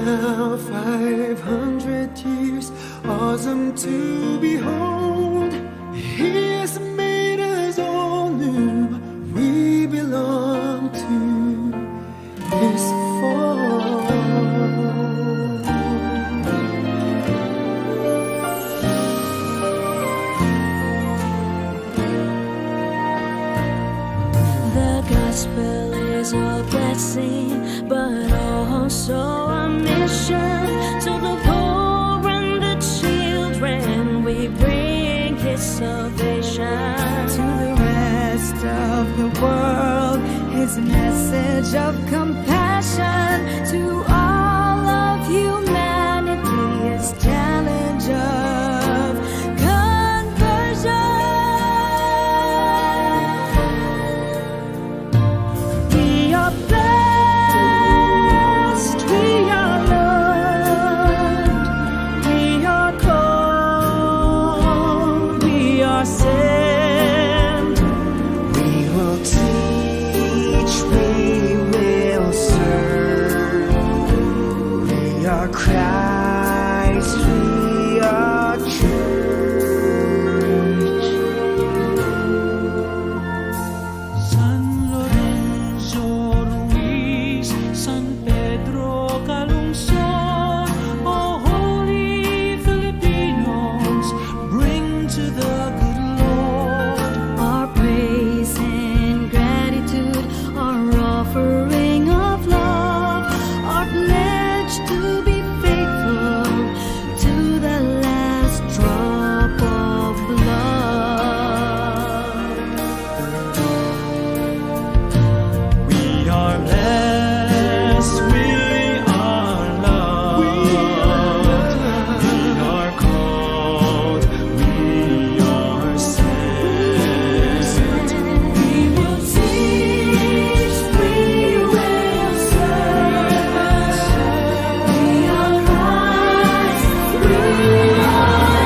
now 500 years, awesome to behold. He has made us all new. We belong to His fold. The gospel is a blessing, but also a mission. To the poor and the children, we bring His salvation. To the rest of the world, His message of compassion. To all of humanity, His challenge of conversion. We are blessed, we are loved, we are called, we are sent. We will teach, we will serve. We are Christ, we are church. San Lorenzo Ruiz, San Pedro Calungsod, oh holy Filipinos, bring to the good Lord Our praise and gratitude, our offering of love, our pledge to be faithful to the last drop of blood. We are blessed, we are loved, we are called, we are sent. We will teach, we will serve. We are Christ, we are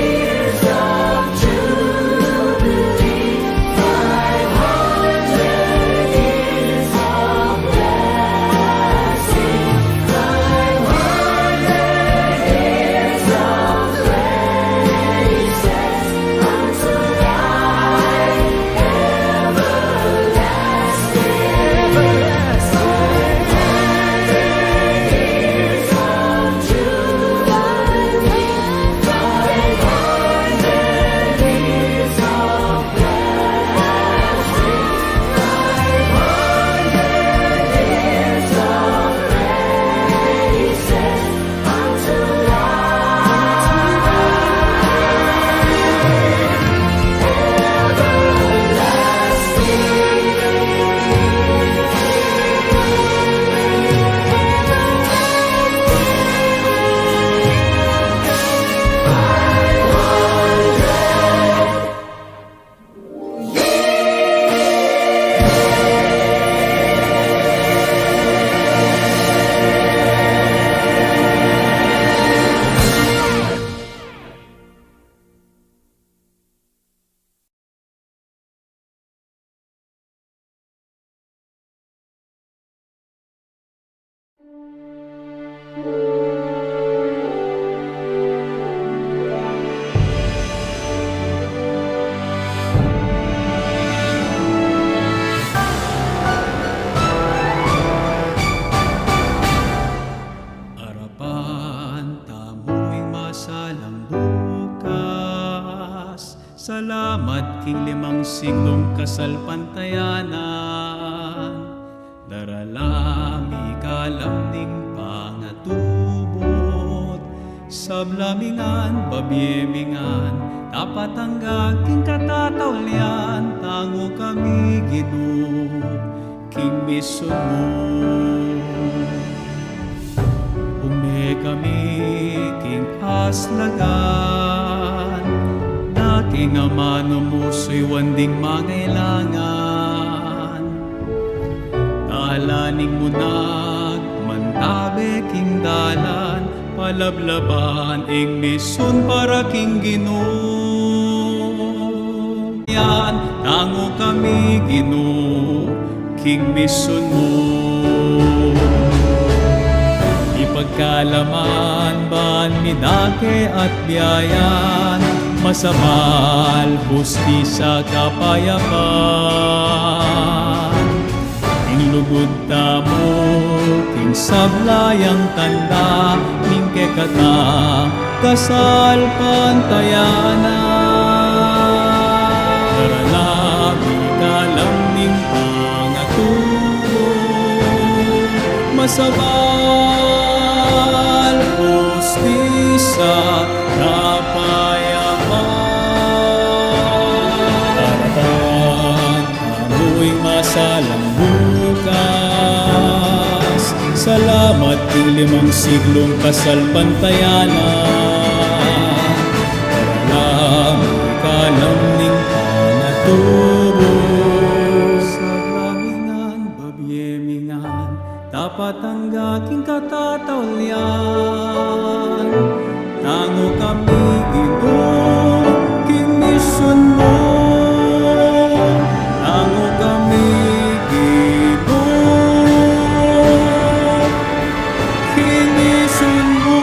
years of jubilee, 500 years of blessing, 500 years of praises unto life everlasting. 500 years of jubilee, 500 years of blessing, 500 years of praises unto Harapan, tamuing masalang bukas. Salamat king 5 siglong kasalpantayanan. Daralami kalamning pangatubot. Sablamingan, babyemingan, tapat ang king katatawlian. Tango kami Ginoo, king mission mo. Ume kami king aslagan, daking amano mo so'y wanding mangailangan. Talaning mo nagmantabe king dalan, palablaban ing mission para king Ginoo. pantayan, tango kami Ginoo, king mission mo. Ipagkalaman ban midake at biyayan, masamal, hustisya, kapayapaan. Ing lugod tamo, king sablayang tanda, ning kekatang kasal pantayanan. Karalami kalam ning pangaturo, masabal, hustisya, kapayapaan. Karatan, amoy masalang bukas, salamat ing 5 siglong kasal pantayanan. Karalami kalam ning pangaturo, sa lamingan, babyemingan, tapat ang aking katatawlian. Tango kami Ginoo, king mission mo. Tango kami Ginoo, king mission mo.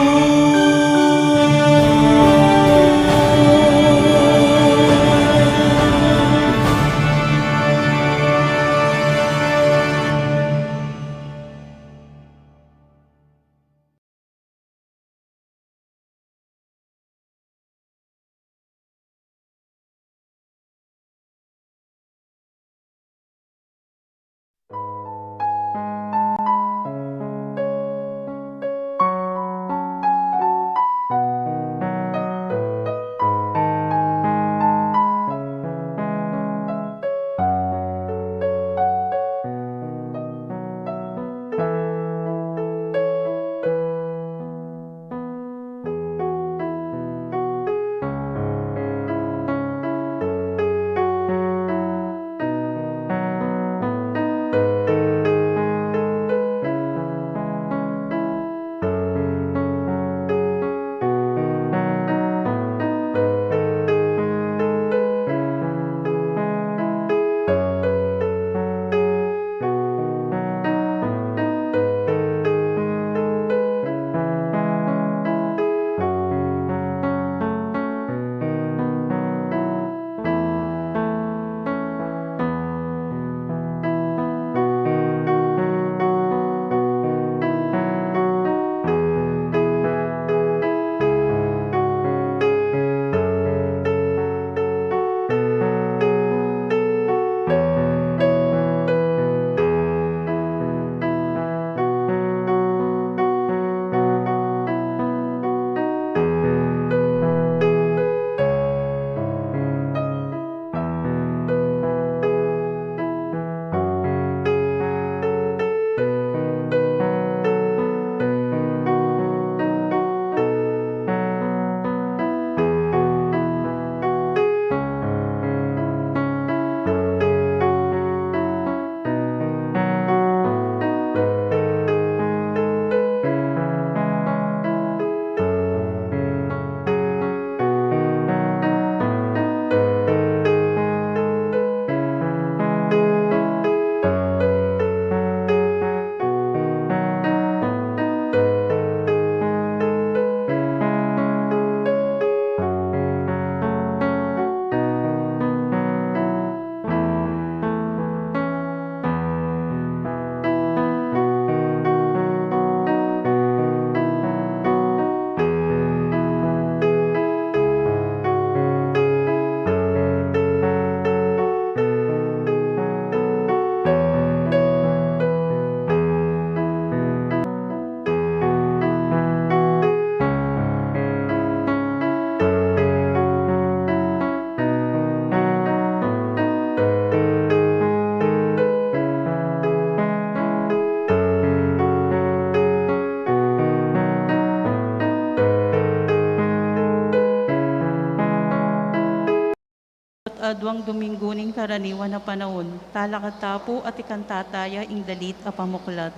Adwang Domingo ning karaniwan na panahon, talakatapo at ikantataya ing dalit a pamuklat.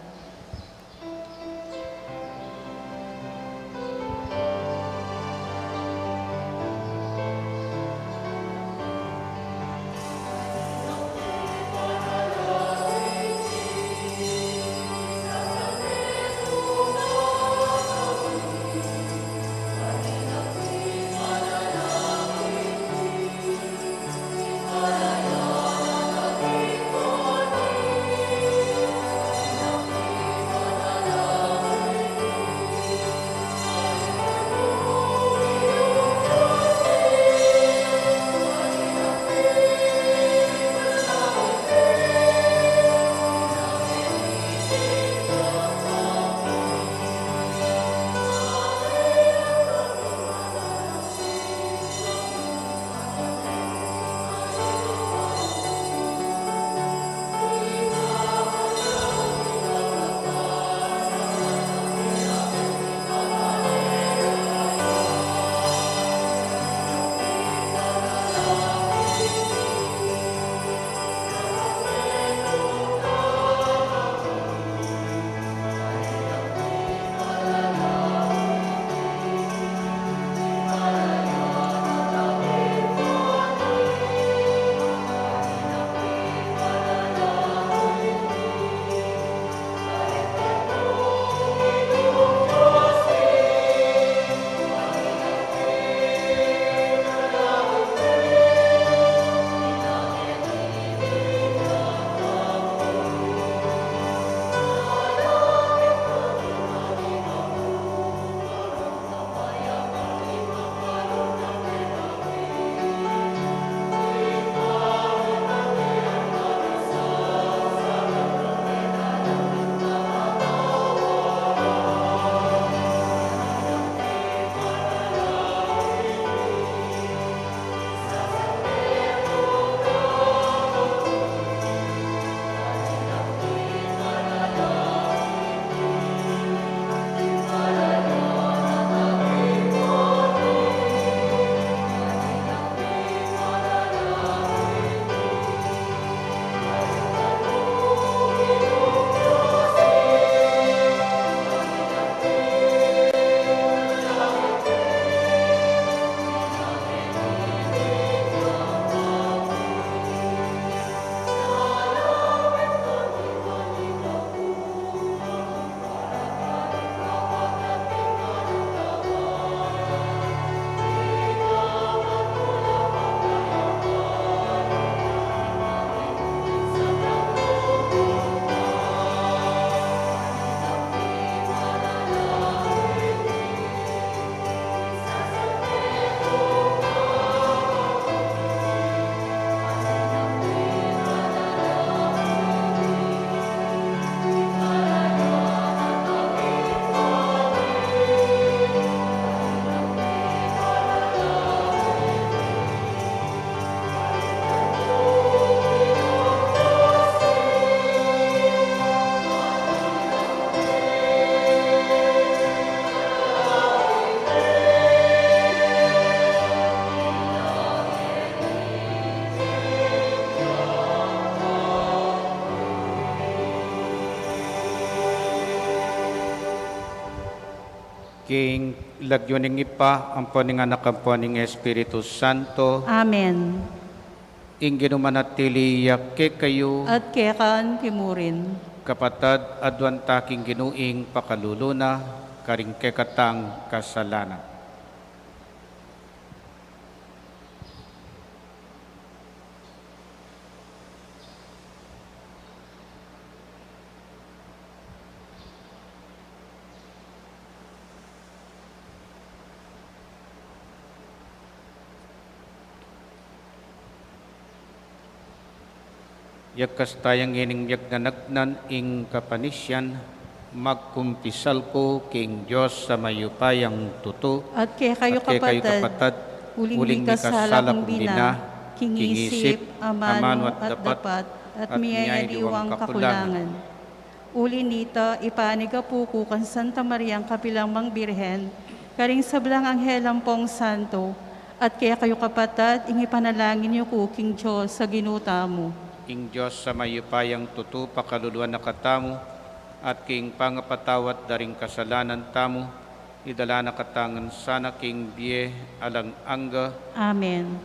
King lagyuning ipa ang paninganak ang paning Espiritu Santo. Amen. Ing ginumanatili yakke kayo At kekan timurin. kapatad adwan taking ginuing pakaluluna karing kekatang kasalanan. Yakas tayang ining yagnanagnan ing kapanisyan, magkumpisal ko king Diyos sa mayupayang tuto, At kaya kayo at kay kayo kapatid, kapatad, huling kasala kong bina, kingisip, amano at dapat, at miyaya diwang kakulangan. Uli nita, ipanig apuko kan Santa Maria ang kapilang mang birhen, karing sablang anghelang pong santo, at kaya kayo kapatid, ingi panalangin niyo ko king Diyos sa ginuta mo. king Diyos sa mayupayang tuto, pakaluluan na katamo, at king pangapatawat daring kasalanan tamo, idala na katangan sana king biye alang angga, Amen.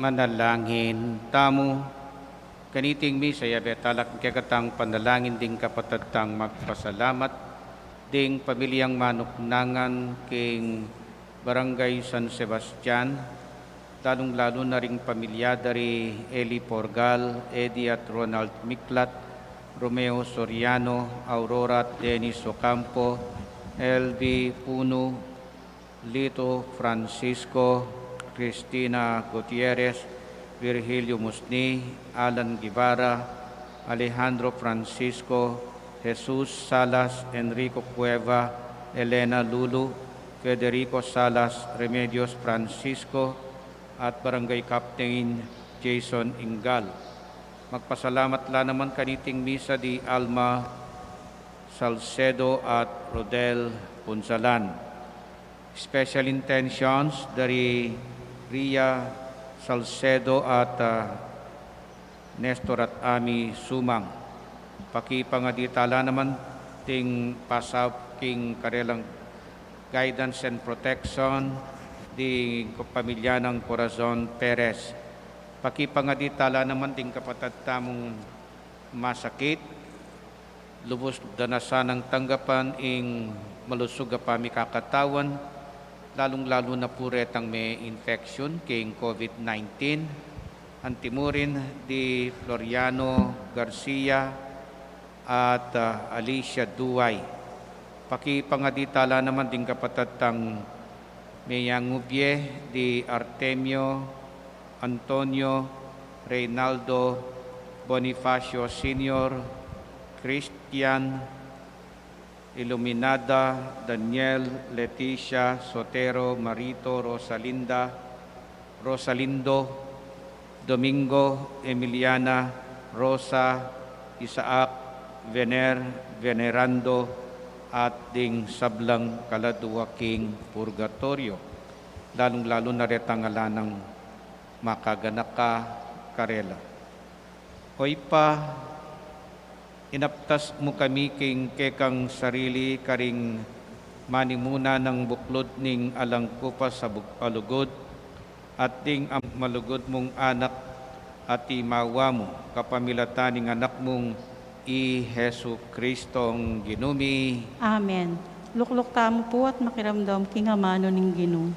manalangin tamo. Kaniting misa yabe talak kekatang panalangin ding kapatatang magpasalamat ding pamilyang manuknangan king Barangay San Sebastian lalong-lalo na ring pamilya dari Eli Porgal, Eddie at Ronald Miklat, Romeo Soriano, Aurora at Dennis Ocampo, LB Puno, Lito Francisco, Cristina Gutierrez, Virgilio Musni, Alan Guevara, Alejandro Francisco, Jesus Salas, Enrico Cueva, Elena Lulu, Federico Salas, Remedios Francisco, at Barangay Captain Jason Ingal. Magpasalamat la naman kaniting misa di Alma Salcedo at Rodel Punsalan. Special intentions dari Ria Salcedo at Nestor at Ami Sumang. Pakipangaditala naman ting pasab king karelang guidance and protection di pamilya ng Corazon Perez. Pakipangaditala naman ting kapatid tamong masakit, lubos danasan ng tanggapan ing malusog pa mi kakatawan, lalong-lalo na puretang may infection king COVID-19, antimurin di Floriano Garcia at Alicia Duay. Pakipangaditala naman din kapatatang Meyangubye di Artemio Antonio Reynaldo Bonifacio Sr., Christian Iluminada, Daniel, Leticia, Sotero, Marito, Rosalindo, Domingo, Emiliana, Rosa, Isaac, Venerando, at ding sablang kaladuwaking purgatorio. Lalong-lalo na retangala ng makaganaka karela. Hoy pa, inaptas mo kami king kekang sarili karing manimuna ng buklod ning alangkupa sa alugod at ding ang malugod mong anak at imawa mo kapamilatan ning anak mong i Hesu Kristong ginumi. Amen. Lukluk tamo po at makiramdam kingamano ning Ginoo.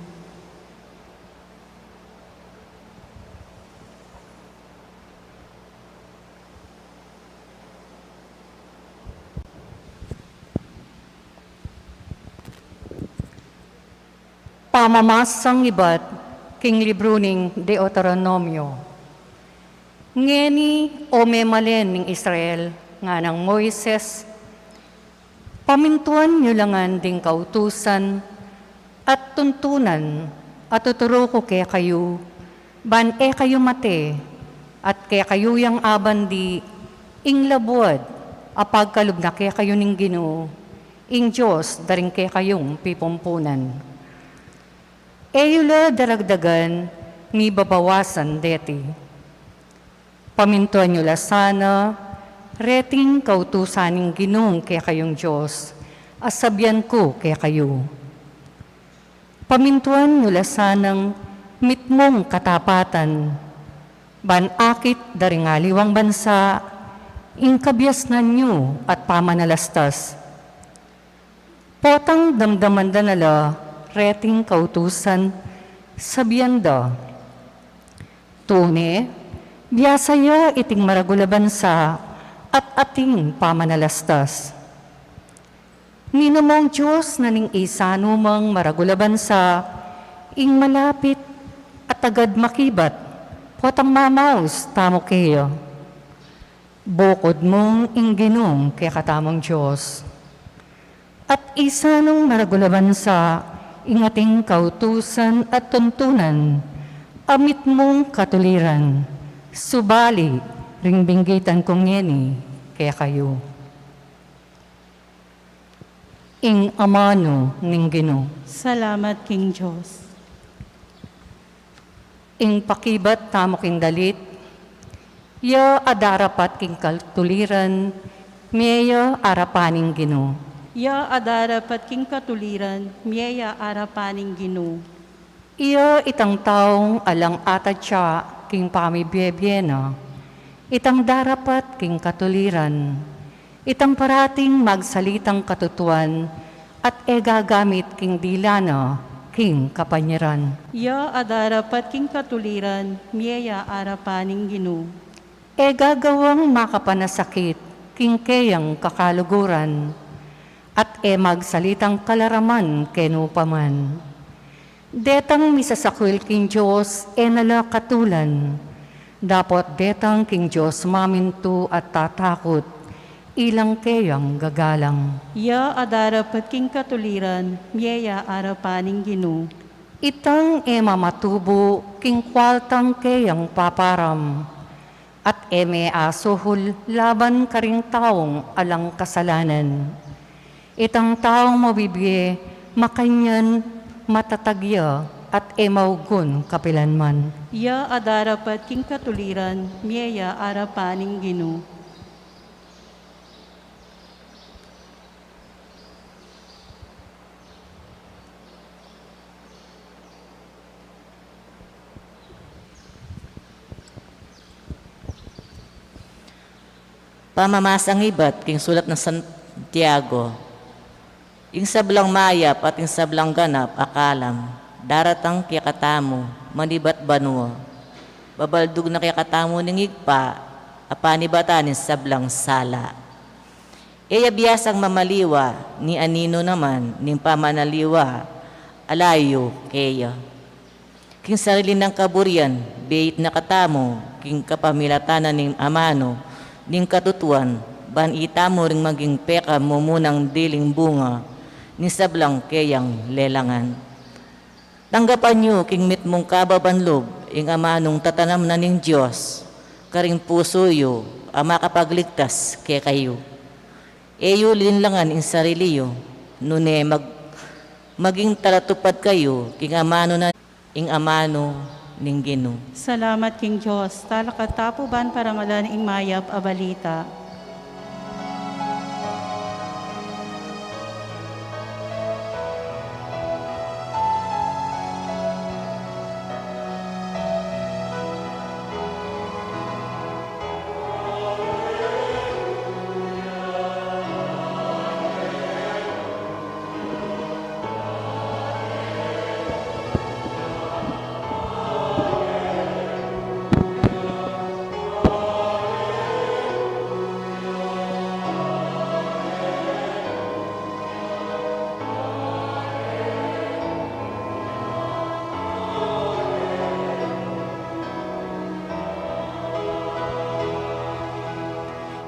Pamamasang ibat, king libro ning Deuteronomio. Ngeni o memalen ning Israel, nga ng Moises, pamintuan nyo langan ding kautusan at tuntunan at tuturo ko kaya kayo, ban kayo mate, at kaya kayo yang abandi, ing labuad, apag kalubna kaya kayo ning Ginoo, ing Diyos daring kaya kayong pipumpunan. Eyula daragdagan, ni babawasan deti. Pamintuan nyo la sana, reting kautusaning Ginong kaya kayong Diyos, asabyan ko kaya kayo. Pamintuan nyo la sanang mitmong katapatan, banakit daring aliwang bansa, ingkabyasnan nyo at pamanalastas. Potang damdaman danala, reting kautusan, sabyanda. Tune, biyasaya iting maragula bansa, at ating pamanalastas. Ninumong Diyos na ning isa numang maragulaban sa ing malapit at agad makibat, potang mamaus tamo kayo. Bukod mong ing Ginong kaya katamong Diyos. At isa nung maragulaban sa ing ating kautusan at tuntunan, amit mong katuliran, subali, ring binggitan kong yeni, kaya kayo. Ing amano ning Ginoo. Salamat King Diyos. Ing pakibat tamo king dalit, ya adarapat king katuliran, miya arapaning Ginoo. Ya adarapat king katuliran, miya arapaning Ginoo. Iya itang taong alang atatya king pamibyebyena, itang darapat king katuliran, itang parating magsalitang katutuan at gagamit king dilana king kapanyaran. Ya adarapat king katuliran, miya arapaning Ginoo. E gagawang makapanasakit, king kayang kakaluguran, at e magsalitang kalaraman kenu paman. Detang misasakwil king Diyos e nalakatulan, dapat detang king Diyos maminto at tatakot, ilang kayang gagalang. Ya adarapat king katuliran, miya arapaning Ginoo. Itang e mamatubo, king kwaltang kayang paparam, at e may asuhol laban karing taong alang kasalanan. Itang taong mabibiye, makanyan, matatagya, at e maugun kapilanman. Ya adarapat king katuliran, miya arapaning Ginoo. Pamamasang ibat, king sulat ng Santiago, ing sablang mayap at ing sablang ganap, akalam, daratang kiyakatamo, manibat banwa, babaldug na kiyakatamo ning igpa, apanibatanin sablang sala. Eya biyasang mamaliwa, ni anino naman, ning pamanaliwa, alayo, keya. King sarili ng kaburian, beit na katamo, king kapamilatanan ning amano, ning katutuan, ban itamo ring maging peka mumunang diling bunga, ni sablang kayang lelangan. Tanggapan nyo, king mit mong kababanlob, ing amanong tatanam na ning Diyos, karing puso yo, ama kapagligtas kay kayo. Eyo linlangan ing sarili yo, nune maging talatupad kayo, king amano na ing amano ning Ginoo. Salamat king Diyos, talakatapuban parangalan ing mayap abalita.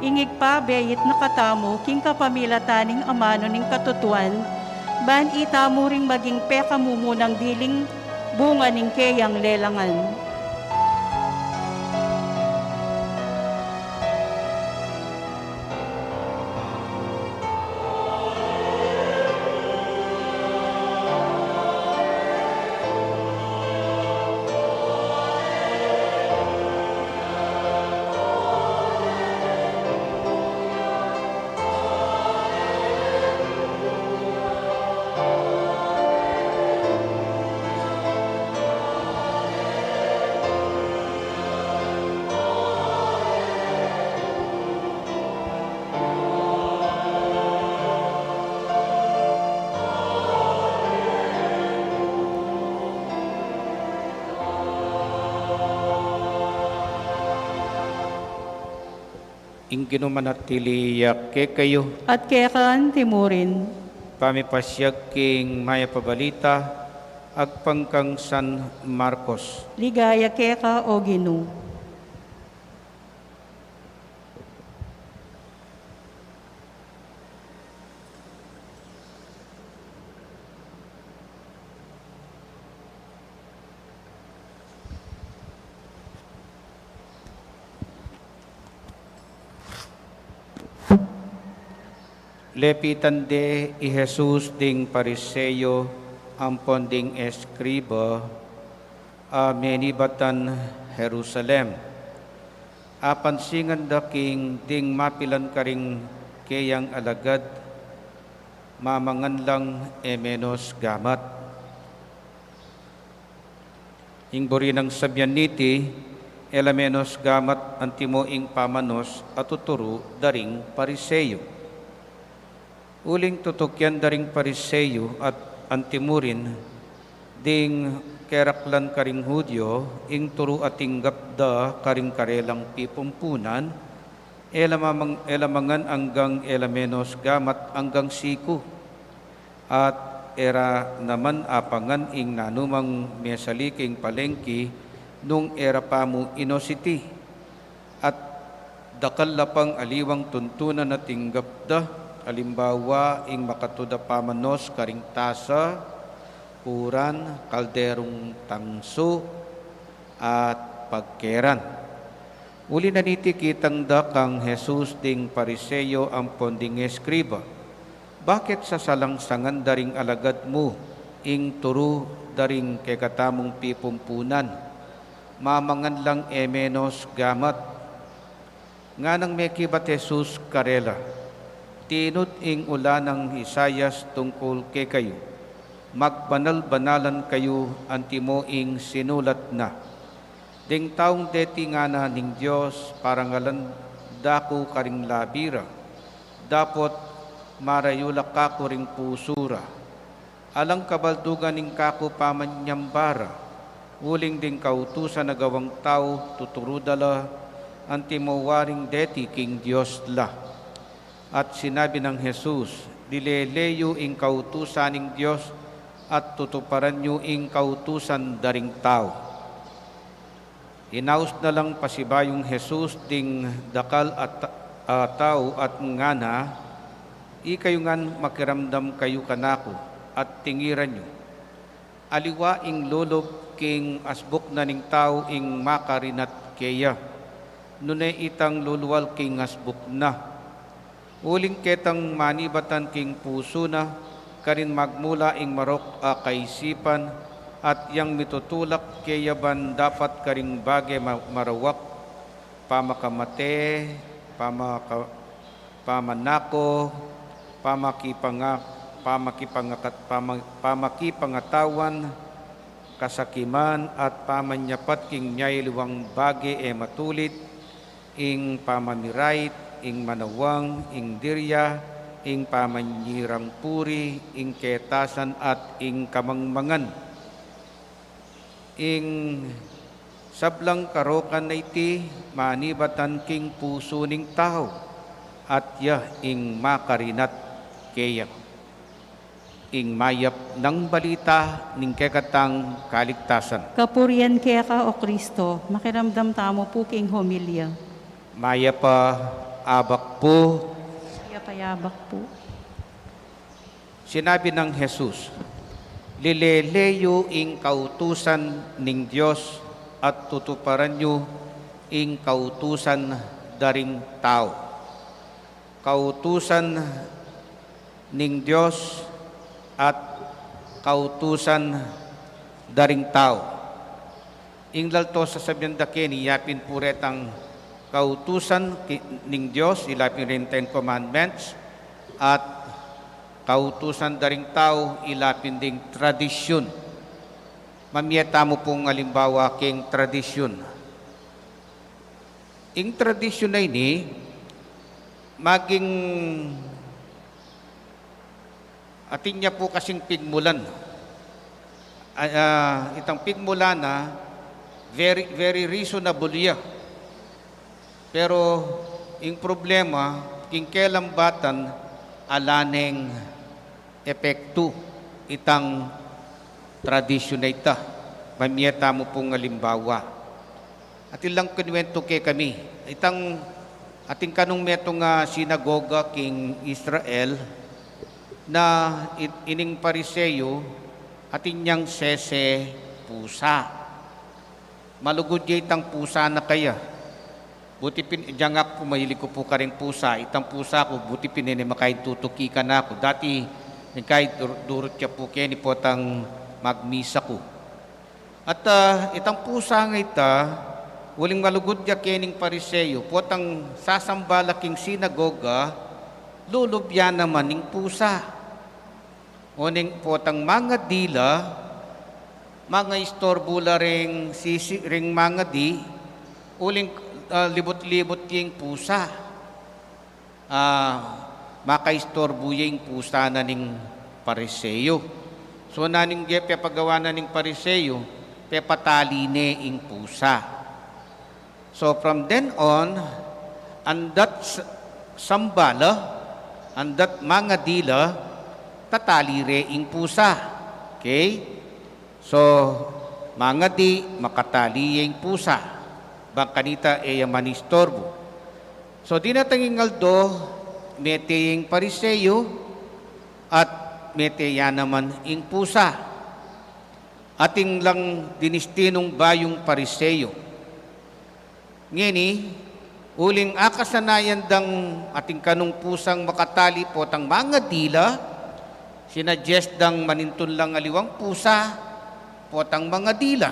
Ingig pa beyit nakatamo, king kapamilataning amano ning katutuan, ban itamo ring maging peka mumunang diling bunga ning kayang lelangan. Ing ginumanatili ke kayo, At kekan timurin, pamipasyag king maya pabalita, agpangkang San Marcos. ligaya keka o Ginoo. Lepitan de i Jesus ding Pariseyo, ampon ding eskriba, menibatan Jerusalem. Apansingan da king ding mapilan karing kayang alagad, mamangan lang menos gamat. Ingbori ng sabyan niti, menos gamat antimo ing pamanos at tuturo daring Pariseyo. Uling tutukyan daring Pariseyo at antimurin, ding keraklan karing Hudyo, ing turu ating gapda karing karelang pipumpunan, elamangan anggang elamenos gamat anggang siku, at era naman apangan ing nanumang mesaliking palengki nung era pamu inositi, at dakallapang aliwang tuntunan na tinggapda, alimbawa ing makatuda pamanos karing tasa, kuran, kalderong tangso, at pagkeran. Uli na niti kitang da kang Jesus ding pariseyo ang ponding eskriba. Bakit sa salangsangan daring alagad mo, ing turu daring kekatamong pipumpunan, mamangan lang menos gamat. Nga nang may kibat Jesus karela, tinut ing ulan ng Isayas tungkol kay kayo, magbanal-banalan kayo antimo ing sinulat na. Ding taong deti nga na ning Diyos parangalan dako karing labira, dapot marayula kako ring pusura, alang kabaldugan ning kako pamanyambara, uling ding kautusan na gawang tao tuturudala antimo waring deti king Diyos la. At sinabi ng Jesus, dileleyo ing kautusan ning Diyos at tutuparan nyo ing kautusan daring tao. Inaus na lang pasibayong Jesus ding dakal at tao at ngana, ikayo ngan makiramdam kayo kanako at tingiran nyo. Aliwa ing lulob king asbuk na ning tao ing makarinat keya, nunay itang luluwal king asbuk na. Uling ketang manibatan king puso na, karin magmula ing marok a kaisipan, at yang mitutulak kayaban dapat karing bagay marawak, pamakamate, pamanako, pamakipangatawan, kasakiman, at pamanyapat king nyay luwang bagay matulit, ing pamamirait, ing manawang, ing dirya, ing pamanyirang puri, ing ketasan, at ing kamangmangan. Ing sablang karokan na iti manibatan king puso ning tao, at ya ing makarinat keyak. Ing mayap ng balita ning kekatang kaligtasan. Kapurian kaya ka, O Kristo, makiramdam tamo po king homilya. Maya pa abak po. Kaya payabak po. Sinabi ng Jesus, lileleyo ing kautusan ning Diyos at tutuparan nyo ing kautusan daring tao. Kautusan ning Diyos at kautusan daring tao. Ing lalto sa sabihan da keni, yapin puretang kautusan ning Diyos, ilapin rin 10 Commandments, at kautusan daring tao, ilapin ding tradisyon. Mamiyata mo pong alimbawa king tradisyon. Ing tradisyon na ini, maging atin niya po kasing pigmulan. Itang pigmulan na very reasonable ya. Pero ing problema, king kelambatan, alaneng epekto itang tradisyon na ita. Mamiyata mo pong alimbawa. At ilang kunwento kay kami. Itang ating kanong metong sinagoga king Israel na ining pariseyo atin niyang sese pusa. Malugod niya itang pusa na kaya. Buti diyan nga po, mahilig ko po ka rin pusa. Itang pusa ko, buti pinini makain tutuki ka na ako. Dati, kahit durot siya po kaya ni po tang magmisa ko. At itang pusa nga ita, waling malugod niya kening pariseyo, po tang sasambalaking sinagoga, lulubyan naman ning pusa. O ning po tang mga dila, mga istorbula ring sisi, ring mga di, uling libot-libot yung pusa. Makaistorbo yung pusa na ning pariseyo. So naning pe pagawa na ning pariseyo, pe patali ne ing pusa. So from then on, andat sambala, andat mga dila, tatali re ing pusa. Okay? So, mga di makatali ing pusa. Bangkanita e manistorbo. So, di natanging aldo, mete ing pariseyo, at mete yan naman ing pusa. Ating lang dinistinong bayong pariseyo. Ngini, uling akasanayan dang ating kanong pusang makatali po tang mga dila, sinadjust dang manintun lang aliwang pusa, po tang mga dila.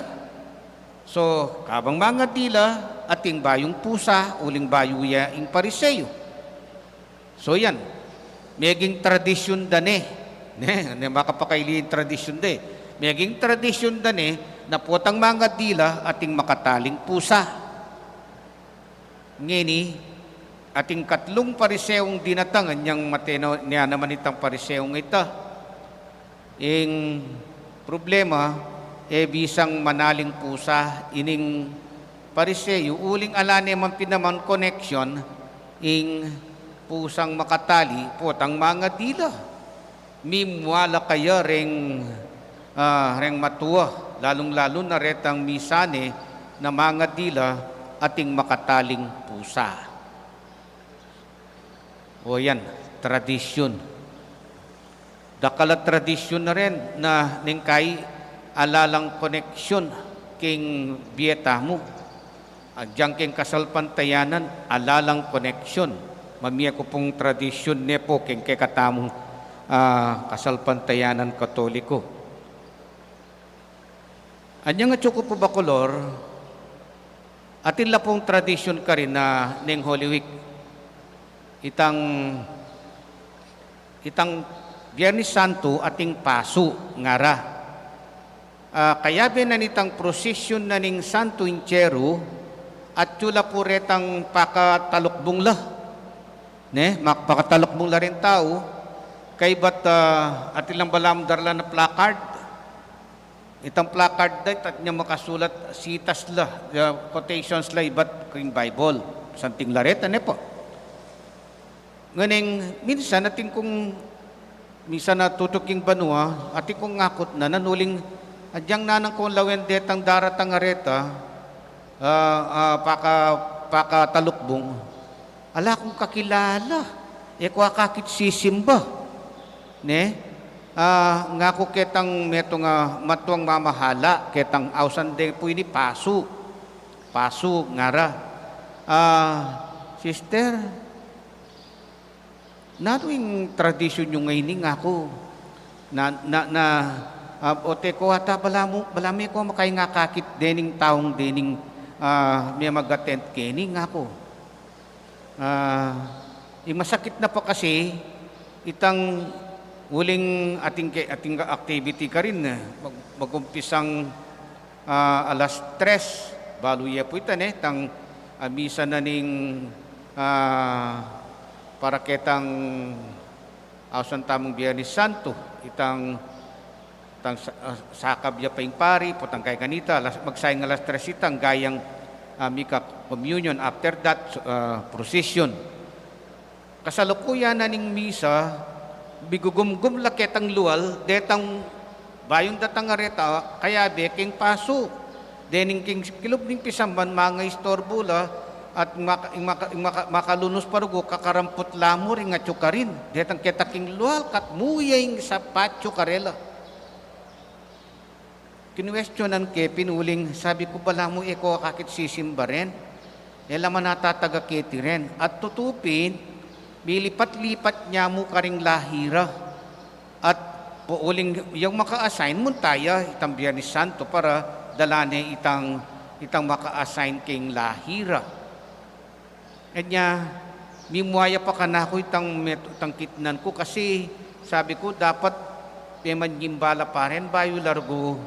So, kabang mga dila, ating bayong pusa, uling bayuya ing pariseyo. So yan, meging tradisyon dane, ne makapakaili tradisyon de. Meging tradisyon dane na po tang mga dila ating makataling pusa. Ngini, ating katlong pariseong dinatangan niyang mateno niya naman itang pariseong ita. Ing problema, bisang manaling pusa, ining pariseyo, uling alane man pinaman connection, ing pusang makatali, potang mga dila. Mimwala kaya reng matuwa, lalong-lalo na retang misane na mga dila, ating makataling pusa. O yan, tradisyon. Dakala tradisyon na rin na ningkay alalang koneksyon king bieta mo. Adyang king kasalpantayanan, alalang koneksyon. Mamiya ko pong tradisyon ne po king kekatamong kasalpantayanan katoliko. Anyang nga tsoko po bakolor, atin la pong tradisyon ka rin na ning Holy Week. Itang Biyernes Santo ating paso ngara. Kaya binanitang prosesyon na ning Santo Inchero at tula po retang pakatalukbong la. Ne, pakatalukbong la rin tao. Kay ba't atin lang balam darla na placard. Itang placard dahil at niya makasulat sitas la, quotations la iba't kring Bible. Santing laret, ano po? Nganing, minsan natin kung minsan natutuking banua, ating kung ngakot na nanuling adyang nanang kung lawen detang daratang areta, pakatalukbong, ala kong kakilala, kwa kakit sisimba, ne? Ngako ketang meto nga matuang mamahala, ketang ausan de po ini paso ngara. Sister, natuing tradisyon yung ngayon ako ote ko ata balami ko makay nga kakit dening taong dening may mag-attend kening ako. Masakit na pa kasi itang uling ating activity ka rin mag-umpisang alas 3 baluya po itan tang misa na ning para ketang ausan tamong Biyernes Santo itang sakab ya paing pari potang kay kanita magsayang alas 3 itang gayang mika communion after that procession kasalukuyan na ning misa bigugumgum laketang luwal detang bayong datang areta kaya beking paso dening king kilop ning pisamban mga istorbula at makalunos parugo kakarampot lamor nga tsukarin detang ketaking luwal kat muyeng sa patyo karela kinwestiyonan ke pinuling sabi ko bala mo eko kakit sisimba rin elaman natataga keti rin at tutupin milipat-lipat niya mo karing lahira at puuling yung maka-assign mo tayo itang Biyernes Santo para dalane itang maka-assign king lahira. Kanya, mimuaya pa ka na ako itang kitnan ko kasi sabi ko dapat pemanyimbala pa rin bayo largo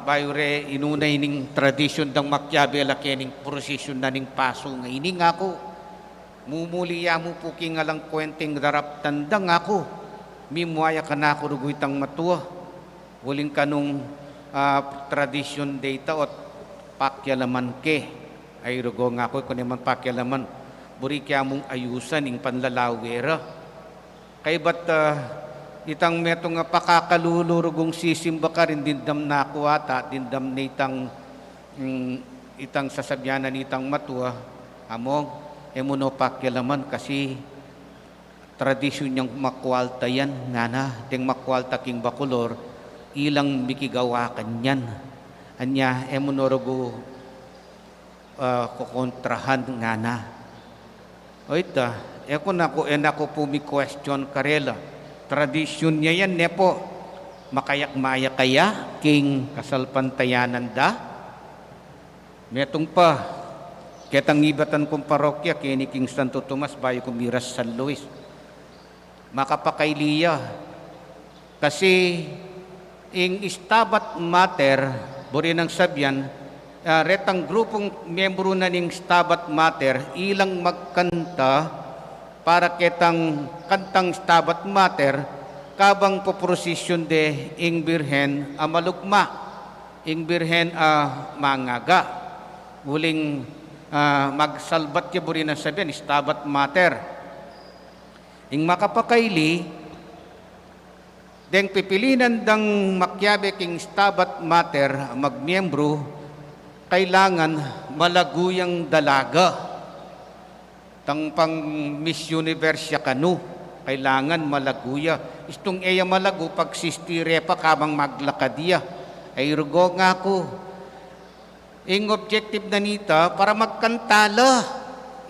bayo re inunay ning tradisyon dang makyabe lakening prosesyon na ning paso nga ining ako mumuliya mo po kingalang kwenteng darap tandang ako mimuaya ka na ako rugo itang matuwa Uling kanong tradisyon data o pakyalaman ke. Ay rugo nga ko kung naman pakyalaman. Buri kaya mong ayusan ing panlalawera. Kay ba't itang metong pakakalulurugong sisimba ka rin dindam na ako ata, dindam na itang sasabyanan itang matua, among emuno pakyalaman kasi tradisyon niyang makwalta yan, nga na, ting makwalta king bakulor, ilang mikigawa kanyan. Anya, emunorugo kukontrahan nga na. O ita, enako po mi question karela. Tradisyon niya yan, nepo, makayak-maya kaya, king kasalpantayanan da. Metong pa, ketang ibatan kong parokya, kini King Santo Tomas, bayo kumiras San Luis. Makapakailiya. Kasi, ing Stabat Mater, buri ng sabyan, retang grupong membro na ning Stabat Mater, ilang magkanta para ketang kantang Stabat Mater, kabang poprosisyon de ing Birhen a malugma, ing Birhen a mangaga. Uling magsalbat ya buri na sabihan, Stabat Mater. Ing makapakaili, deng pipilinan dang makyabe king Stabat Mater magmiyembro, kailangan malaguyang dalaga. Tang pang Miss Universe ya kanu, kailangan malaguya. Istong eya malago pag sistire pa kabang maglakadya. Ay rugo nga ko. Ing objective na nita para magkantala.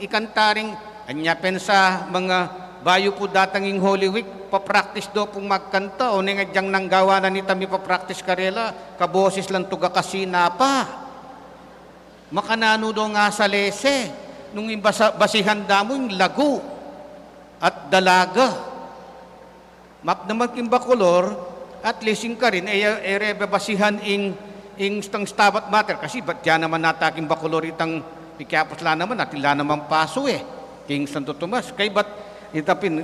Ikantaring anya pensa mga bayo po datang ing Holy Week, papractice do pong magkanta o nga dyang nanggawa na nita mi papractice karela, kaboses lang tuga kasina pa. Makanano do nga sa lese, nung basihan damo yung lagu at dalaga. Map naman king bakulor, at least ing ka rin, ere basihan ing stang Stabat Mater, kasi ba't dyan naman nataking bakulor itang mikyapos la naman, at ila naman paso King Santo Tomas. Kay ba't itapin,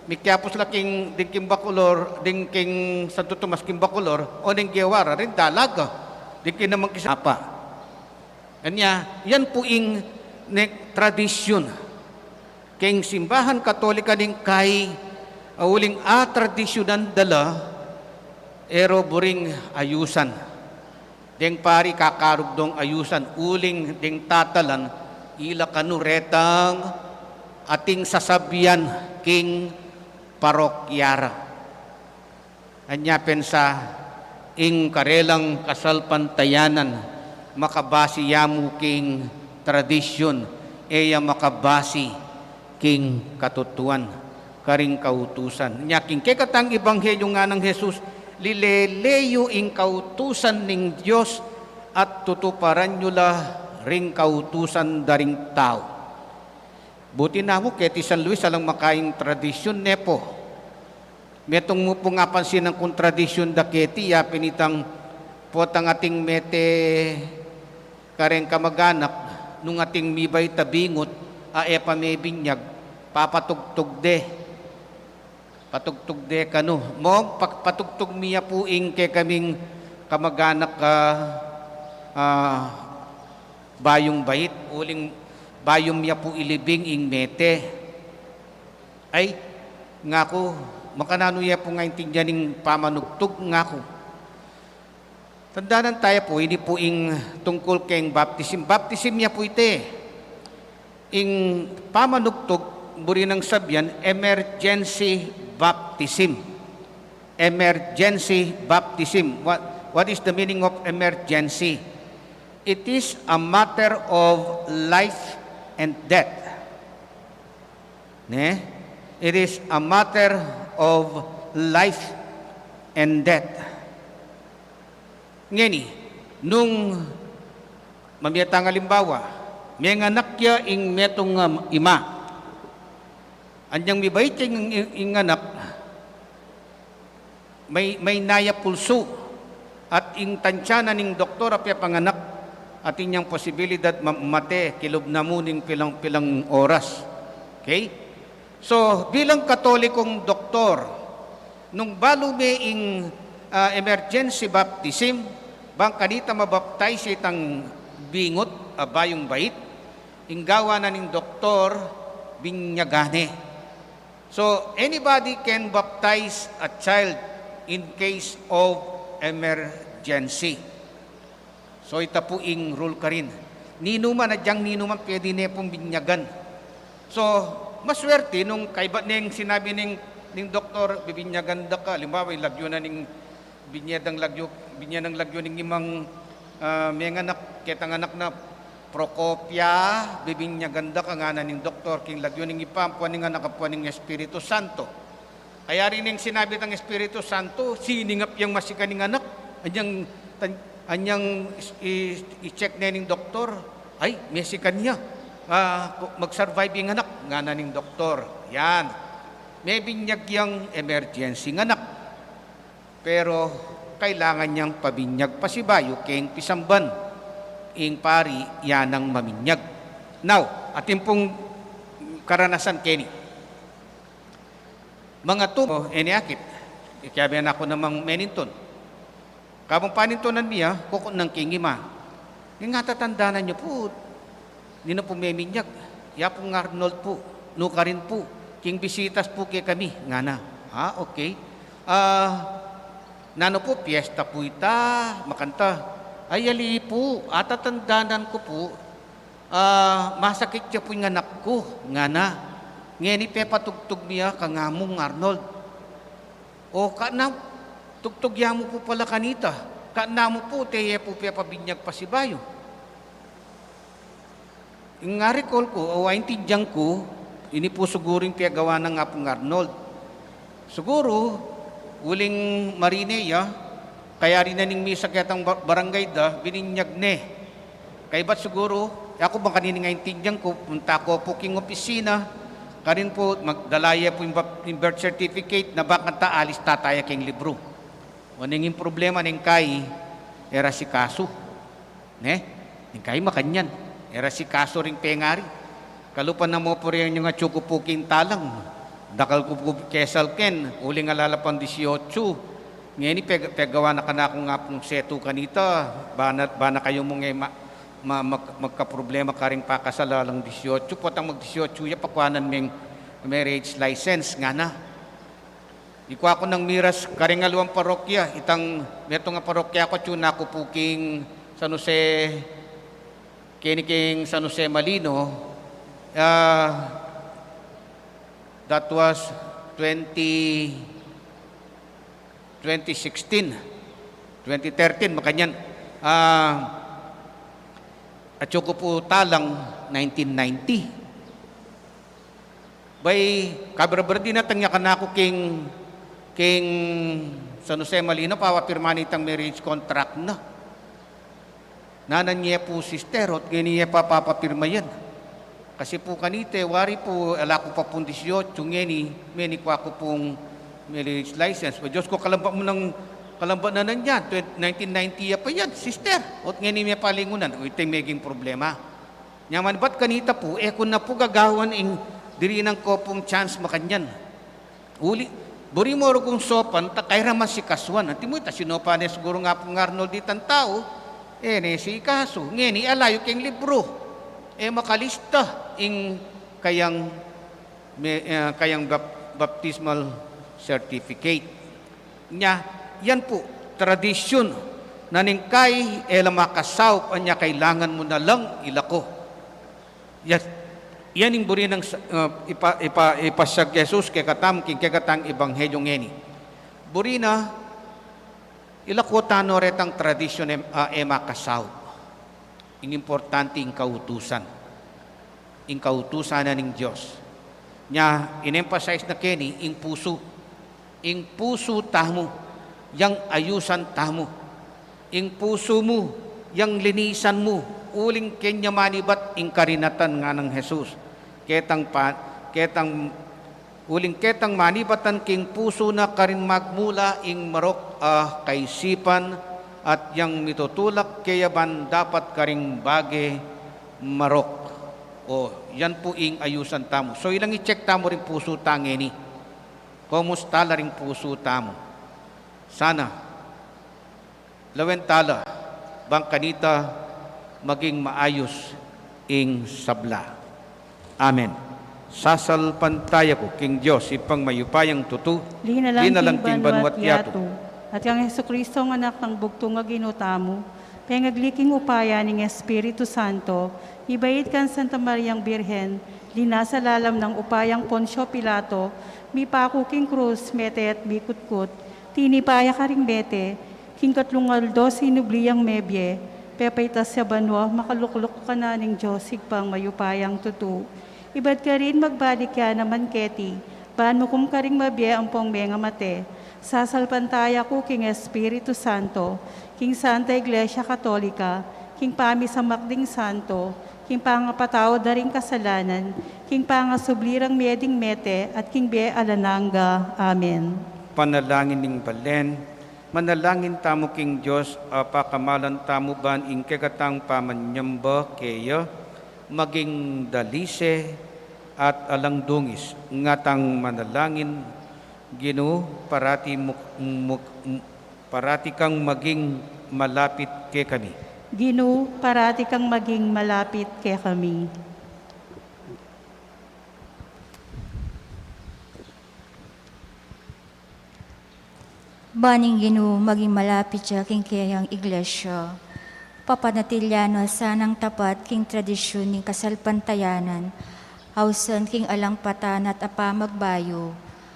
mikyapos la king ding king bakulor, ding king Santo Tomas king bakulor, o ding giwara rin dalaga, ding king naman kisapa. Kanya, yan po ing tradisyon. King simbahan katolika din kay uling tradisyonan dala, ero buring ayusan. Deng pari kakarugdong ayusan, uling deng tatalan, ila kanuretang ating sasabian king parokyara. Anya pensa, ing karelang kasalpantayanan, makabasi yamu king tradisyon, eya makabasi king katutuan, karing kautusan. Nyaking kekatang ebanghelyo nga ng Jesus, lileleyo ing kautusan ning Diyos at tutuparan nyo la ring kautusan daring tao. Buti na mo, keti San Luis alang makaing tradisyon nepo. Metong mo po nga pansin ng kontradisyon da keti, ya pinitang potang ating mete kareng kamaganak, nung ating mibay tabingot, aepa may binyag, papatugtog de. Patugtog de kano. Mong patugtog miya po ing kay kaming kamaganak bayong bait. Uling bayong miya po ilibing ing mete. Ay, nga ko, makanano ya po nga intindihan ing pamanugtog nga ko. Tandaanan tayo po, hindi po ing tungkol kayong baptism. Baptism niya po ite. Ing pamanugtog, buri ng sabyan, emergency baptism. Emergency baptism. What is the meaning of emergency? It is a matter of life and death. Ne? It is a matter of life and death. Ngeni, nung mamiyatang halimbawa, may anak ing metong ima. Anyang mibait ing anak, may naya pulso at ing tansyanan ning doktor apya panganak at inyang posibilidad mate kilob na muning pilang oras. Okay? So, bilang katolikong doktor, nung balo may ing emergency baptism, bang kanita mabaptize itang bingot, bayong bait, inggawa na ning doktor, binyagane. So, anybody can baptize a child in case of emergency. So, ita po ing rule ka rin. Ninuman na diyang ninuman, pwede na pong binyagan. So, maswerte nung kaiba ning sinabi ning doktor, bibinyagan da ka. Limbawa, lagyo na ning binyadang lagyo ning imang may anak, ketang anak na Procopia, bibinyagan da ka nga na ning doktor, king lagyo ning ipampuan ning anak kapuan ning Espiritu Santo. Kaya rin ning sinabi ng Espiritu Santo, siningap yung masika ning anak, anyang i-check na ning doktor, ay, mesikan niya. Mag-survive yung anak, nga na ning doktor. Yan. May binyag yung emergency ng anak. Pero, kailangan niyang pabinyag pasibayo, keng pisamban. Ing pari, yan ang maminyag. Now, atin pong karanasan, Kenny. Mga tumo, eniakit. Ikabihan ako namang meninton. Kabang panintonan niya, kukun ng kingima. Yung nga tatandanan niyo po, hindi na po may minyag. Yapong Arnold po, nuka rin po. King bisitas po kay kami. Nga na. Okay. Nano po, piyesta po ita, makanta. Ay, ali po, atatandanan ko po, masakit siya po yung anak ko. Nga na. Ngeni pe patugtog niya, kangamong Arnold. O, tugtogya mo po pala kanita. Kana mo po, teye po pabinyag pa si Bayo. Yung nga recall ko, o intindihan ko, ini po siguro yung piyagawa ng apong Arnold. Siguro, uling Marineya, kaya rin na ning misa kayatang barangay da, bininyag ne. Kaya ba't siguro, ako bang kanina nga intindihan ko, punta ko po king opisina, karin po, magdalaya po yung birth certificate, na baka alis tataya king libro. O ninging problema ning kay, era si kaso. Ne? Ning kay makanyan. Era si kaso ring pengari. Kalupan na mo po rin yung nga tsukupuking talang. Dakal ko po kesal ken, uling alalapang 18. Ngayon, pegawa na ka na akong nga pong seto kanita. Bana kayo mong magka-problema ka rin pakasalalang 18. Potang mag-18, ya pakwanan may marriage license nga na. Ikuha ko ng miras karingaluang parokya. Ito nga parokya ko, tuna ko po king San Jose, king San Jose Malino. That was 2016, 2013, makanyan. At ko po talang 1990. Bay, kabrabradi na tangya ka na ako king San Jose Malino, pawapirman itang marriage contract na. Nanan niya po sister, at ganyan papapapirma yan. Kasi po kanite, wari po, ala ko pa pong 18, ngeni, meni ko ako pong marriage license. O Diyos ko, kalamba mo ng kalamba na nandiyan. 1990 pa yan, sister. At ngayon may palingunan. O ito'y maging problema. Nyaman, ba't kanita po, kung na po gagawan ing diri ng kopong chance makanyan. Buri mo kung sopan, takay raman si kaswan. At mo, sinopa na siguro nga pong Arnold ditang tao, si kaso. Ngayon, alayo keng libro. Makalista ing kayang baptismal certificate. Yan po, tradisyon na ningkay makasaw anya kailangan mo na lang ilako. Yan yung buri ng ipasag Jesus kay katang ebanghelyo ngeni. Buri na ilako tano retang tradisyon makasaw. Ang importante ang kautusan. Ang kautusan na ng Diyos. In-emphasize na Kenny, ang puso. Ang puso tamo, yang ayusan tamo. Ang puso mo, yang linisan mo, uling kenya manibat ang karinatan nga ng Jesus. Uling ketang manibatan king puso na karin magmula ing marok kaisipan, at yang mitutulak kayaban dapat karing bage marok. Yan po ing ayusan tamo. So ilang i-check tamo rin puso tangeni. Kumusta la rin puso tamo. Sana lawentala, bang kanita maging maayos ing sabla. Amen. Sasalpantaya ko, King Diyos, ipang mayupayang tutu, Linalang king banwat yato. At yung Heso Kristo ang anak ng bugtong nga ginutamo, pengagliking upaya ng Espiritu Santo, ibait kan Santa Mariang Birhen, linasalalam ng upayang Poncio Pilato, mi pakuking krus, mete at bikutkut, tinipaya ka ring mete, king katlungaldo sinubliyang mebye, pepaitas sa banwa, makalukluk ka na ng Diyos, pang mayupayang tutu. Ibad ka rin magbalik ka naman keti, baan mo kum ka ring mabye ang pong menga mate, sasalpantaya ko king Espiritu Santo, king Santa Iglesia Katolika, king pami sa makding santo, king pangapatao da ring kasalanan, king pangasublirang meding mete, at king be alananga. Amen. Panalangin ning balen, manalangin tamo King Diyos, pakamalan tamo ban ing kegatang pamanyamba keya, maging dalise at alang-dungis, ngatang manalangin, Ginoo, parati kang maging malapit kay kami. Ginoo, parati kang maging malapit kay kami. Baning Ginoo, maging malapit siya king kayang iglesia. Papanatilyano sanang tapat king tradisyon ning kasalpantayanan, hausan king alang patan at apamagbayo,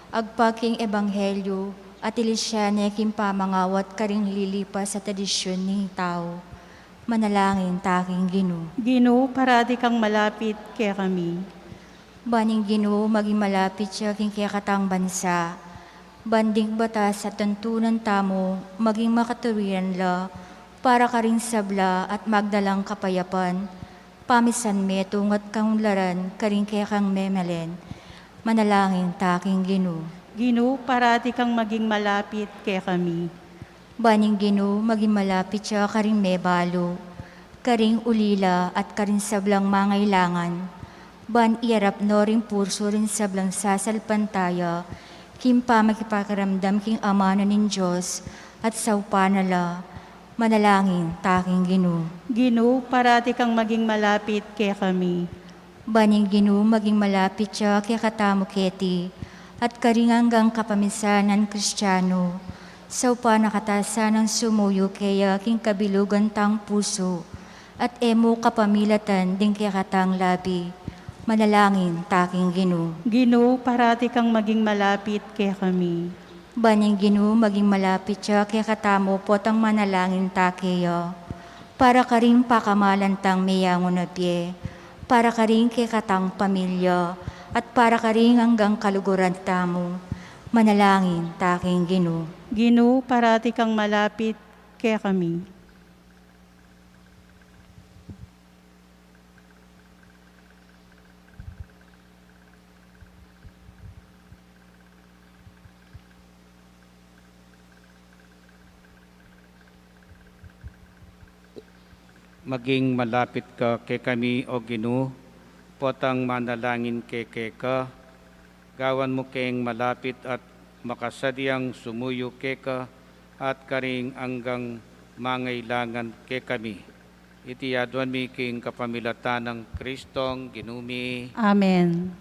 agpaking ebanghelyo, at ilisyane king pamangawat karing lilipas sa tradisyon ning tao. Manalangin taking Ginoo. Ginoo, parati kang malapit kay kami. Baning Ginoo, maging malapit siya king kayakatang bansa. Banding batas sa tuntunan tamo, maging makaturian la, para karing sabla at magdalang kapayapan, pamisan metong at kaunlaran, karing kaya kang memelen, manalangin taking Ginoo. Ginoo, parati kang maging malapit kay kami. Baning Ginoo, maging malapit siya karing mebalo, karing ulila at karing sablang mangailangan, ban iarap no ring purso rin sablang sasalpantaya, kimpa makipakiramdam king amano nin Diyos at saupanala, manalangin taking Ginoo. Ginoo, parati kang maging malapit kay kami. Baning Ginoo, maging malapit siya kay katamo keti, at karinganggang kapamisanan Kristiyano, saupa nakatasan ng sumuyo kaya king kabilugan tang puso, at emo kapamilatan din kaya katang labi, manalangin taking Ginoo. Ginoo, parati kang maging malapit kay kami. Baning Ginoo, maging malapit siya kaya katamo potang manalangin takeyo, para karing pakamalan tang miyangon na pie, para karing kaya katang pamilya, at para karing hanggang kaluguran tamo, manalangin taking Ginoo. Ginoo, parati kang malapit kay kami. Maging malapit ka kay kami, O Ginoo, potang manalangin kay ka, gawan mo kayong malapit at makasadyang sumuyo kay ka, at karing anggang mangailangan kay kami. Itiyaduan mi king kapamilatan ng Kristong Ginumi. Amen.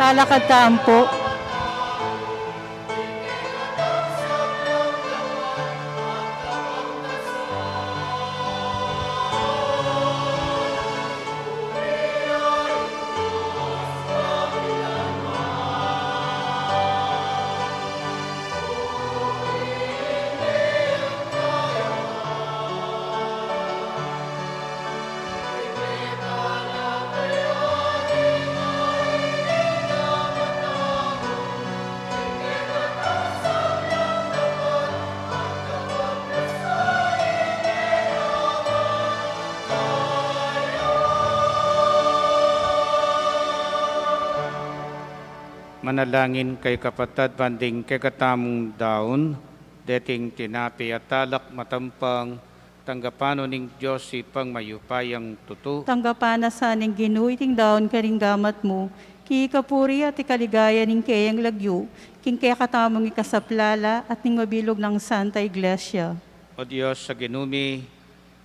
Talakad taampo. Manalangin kay kapatad banding kay katamong daon, deting tinapi at talak matampang, tanggapano ning Diyos si pang mayupayang tutu. Tanggapan na sa ning ginuiting daon karing gamat mo, ki kapuri at ikaligaya ning kayang lagyo, king kaya katamong ikasaplala at ning mabilog ng Santa Iglesia. O Diyos sa ginumi,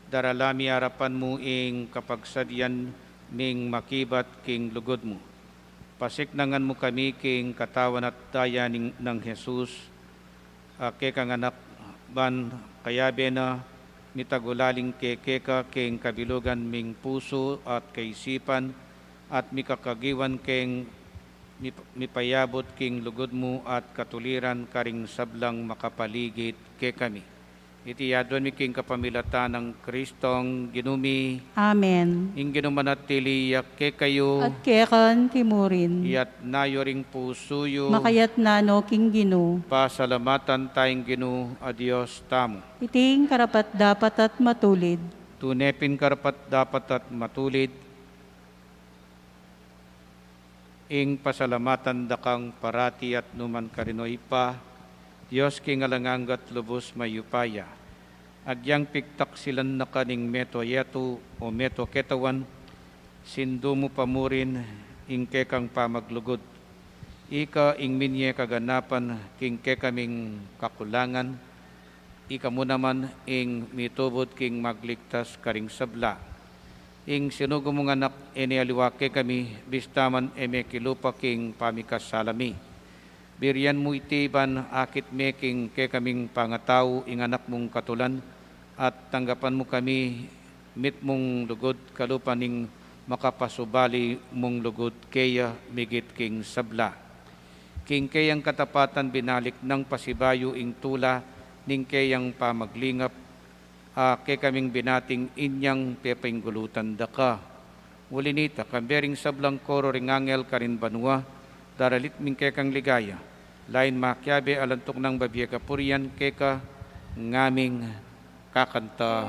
daralami harapan mo ing kapagsadyan ning makibat king lugod mo. Pasiknangan mo kami king katawan at daya ng Jesus, kay kang anak ban kayabe na mitagulaling keka king kabilugan ming puso at kaisipan at mikakagiwan king mipayabot king lugod mo at katuliran karing sablang makapaligid kay kami. Iti yadwan mi king kapamilata ng Kristong ginumi. Amen. Ing ginumanatili yakke kayo. At kekan timurin. Iyat nayoring pusuyo. Makayat nano king ginu. Pasalamatan tayong ginu a Diyos tamo. Iting karapat dapat at matulid. Tunepin karapat dapat at matulid. Ing pasalamatan dakang parati at numan karinoy pa. Diyos king alanganggat lubos mayupaya. Agyang piktak silan na kaning meto yeto o meto ketawan, sindo mo pamurin ing kekang pamaglugod. Ika ing minye kaganapan king kekaming kakulangan, ika mo naman ing mitubod king magligtas karing sabla. Ing sinugo mong anak inialiwake kami, bistaman eme kilupa king pamikas salami. Birian mo itiban akit meking ke kaming pangataw ing anak mong katulan at tanggapan mo kami mit mong lugod kalupaning makapasubali mong lugod kaya migit king sabla. King kayang katapatan binalik ng pasibayo ing tula ning kayang pamaglingap ke kaming binating inyang pepinggulutan daka. Ulinita kambering sablang koro ringangel karin banwa daralit ming kekang ligaya, lain makyabe alantok ng babiya kapurian keka ngaming kakanta.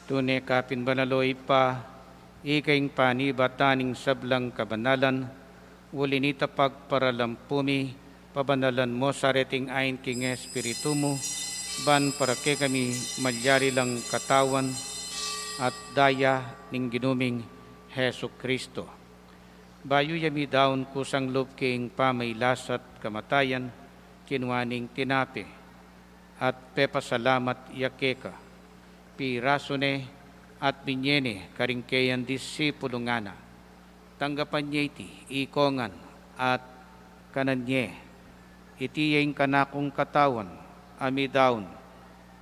Tunay kapin banaloy pa, ikaing panibataning sablang kabanalan, ulinita pagparalampumi, pabanalan mo sa reting ayin king espiritu mo, ban para kay kami malyari lang katawan at daya ning ginuming Heso Kristo. Bayo yami daon kusang loob king pamaylasat kamatayan, kinwaning tinapi, at pepasalamat yakeka. Pirasone at binyene karingkeyan disipulo ngana. Tanggapan niya iti, ikongan at kananye. Itiyaing kanakong katawan, amidaon,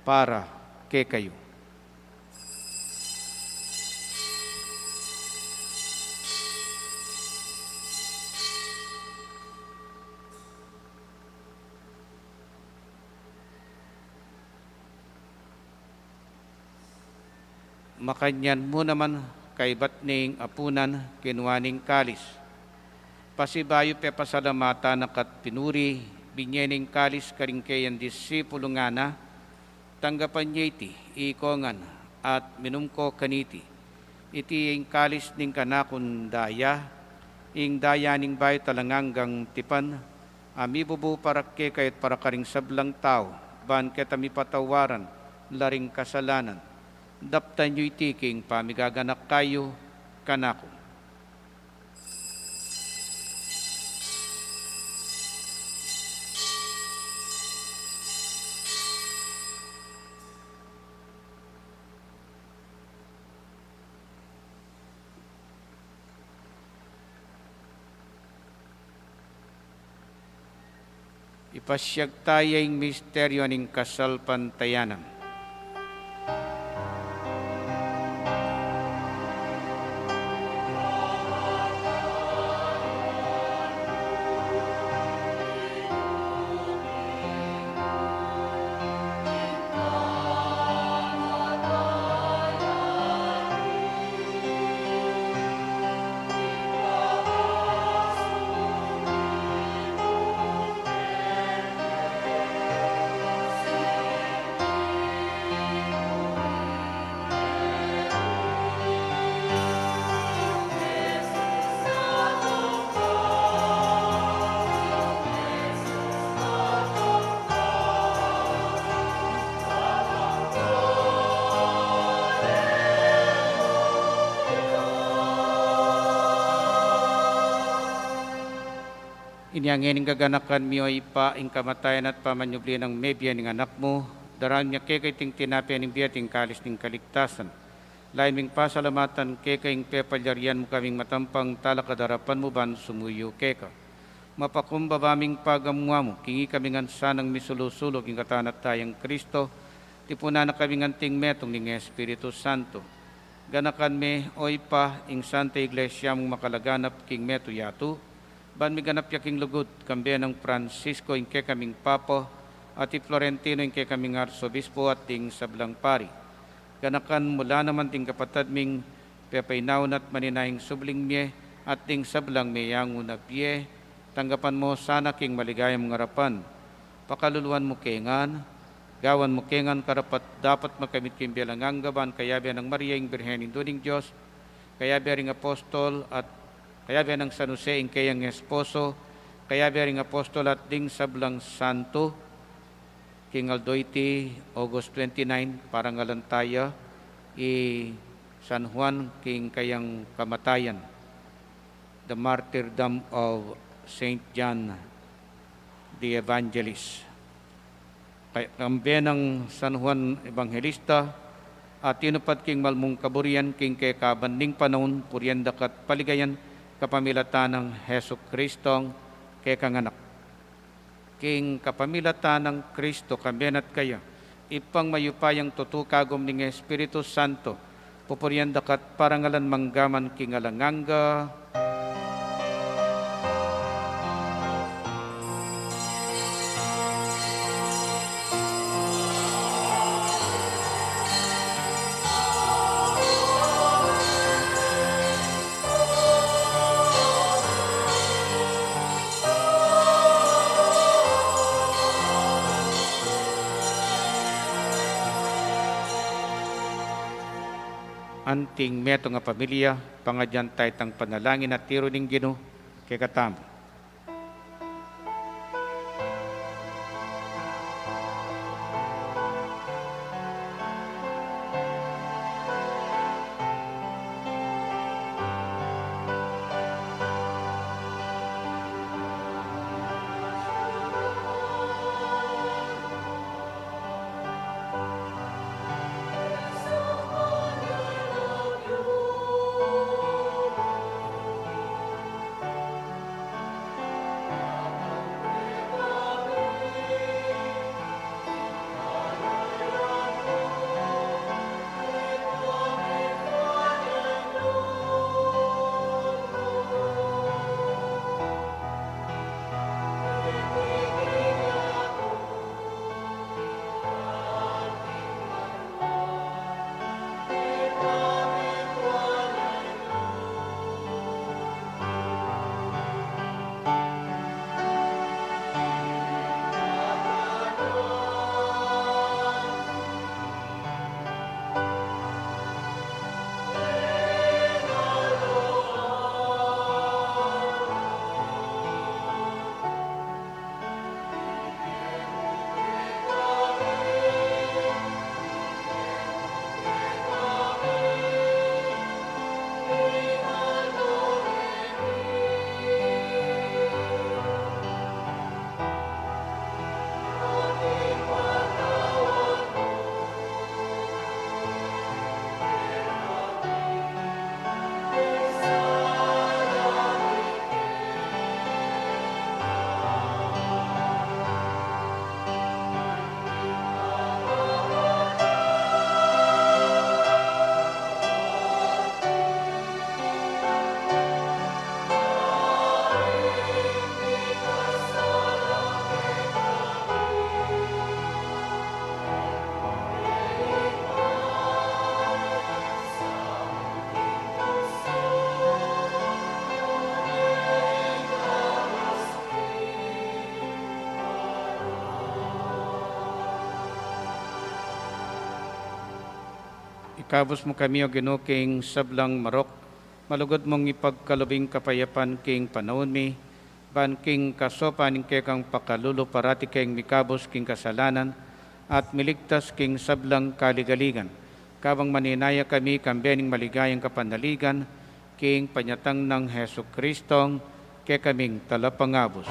para ke kayo. makanyan mo naman kay batning apunan kinwaning kalis. Pasibayo pe pasalamata na kat pinuri, binyening kalis karingkayan disipulo nga na, tanggapan niya iti, ikongan, at minumko kaniti. Iti yung kalis ning kanakon daya, ing daya ning bayo talanganggang tipan, amibubu parakke kayat para karing sablang tao, ban ketami patawaran, laring kasalanan. Daptan nyo iti king pamigaganak kayo, kanako. Ipasyag tayong misteryo ning kasalpantayanan. Inyangin ang gaganakan miyo ipa ing kamatayan at pamanyubli ng mebya ng anak mo, darang niya kekay ting tinapya ng biya ting kalis ng kaligtasan. Lain ming pasalamatan kekay ing pepalyarian mo kaming matampang talakadarapan mo ban sumuyo keka. Mapakumbabaming pagamuha mo, kingi kaming ansanang misulusulog ing katanat tayang Kristo, tipuna na kaming anting metong ning Espiritu Santo. Ganakan me o ipa ing Santa Iglesia mong makalaganap king meto yatu, ban mi ganap yaking lugod, kambiyan ng Francisco inke kaming Papo, at Florentino inke kaming Arsobispo at ting sablang pari. Ganakan mula naman ting kapatad ming pepainaw at maninahing subling miye at ting sablang meyang unapye, tanggapan mo sana king maligayang ngarapan. Pakaluluan mo kengan, gawan mo kengan karapat dapat makamit king bilang anggaban, kaya biya ng Maria ing Birhening Duning Diyos, kaya biya ring apostol at kaya biya ng San Jose ing kayang esposo, kaya biya ring apostol at ding sablang santo, King Aldoiti, August 29, parangalan tayo, San Juan, king kayang kamatayan, the martyrdom of Saint John the Evangelist. Kambiya ng San Juan Evangelista, at tinupad king malmong kaburian, king kay kabanding panahon, purienda kat paligayan, kapamilatan ng Heso Kristong kay kanganak. King kapamilatan ng Kristo kambenat kaya, ipang mayupayang tutukagom ning Espiritu Santo, pupurianda kat parangalan manggaman king alanganga, anting meto nga pamilya, pangadyan tayo tang panalangin at tiro ning Ginoo kay katamo. Kabos mo kami o ginuking sablang marok, malugod mong ipagkalubing kapayapan king panahon mi, ban king kasopan king kang pakalulo parati king mikabos king kasalanan, at miligtas king sablang kaligaligan. Kabang maninaya kami kambening maligayang kapanaligan, king panyatang ng Heso Kristong, kay kaming talapangabos.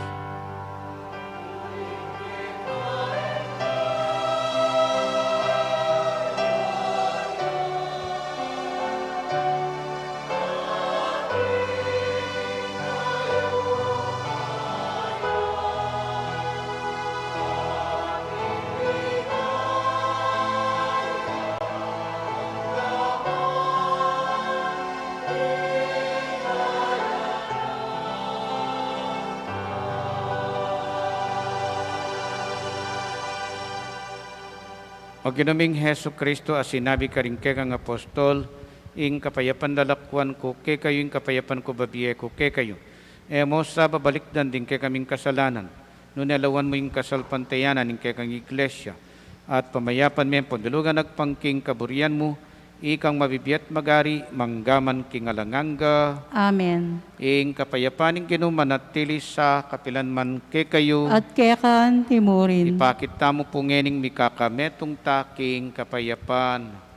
O ginaming Heso Kristo as sinabi ka rin kay kang apostol, ing kapayapan lalakwan ko, kay kayo ing kapayapan ko babiye ko, kay kayo. Mo sa babalikdan din kay kaming kasalanan, nunalawan mo yung kasalpantayanan ing kay kang iglesia, at pamayapan mo yung pandulugan nagpangking kaburian mo, ikang mabibiyat magari, manggaman king alanganga, Amen. ing kapayapan ing kinumanatili sa kapilanman kay kayo, At kekan timurin. ipakita mo po ngening mikakametong taking kapayapan.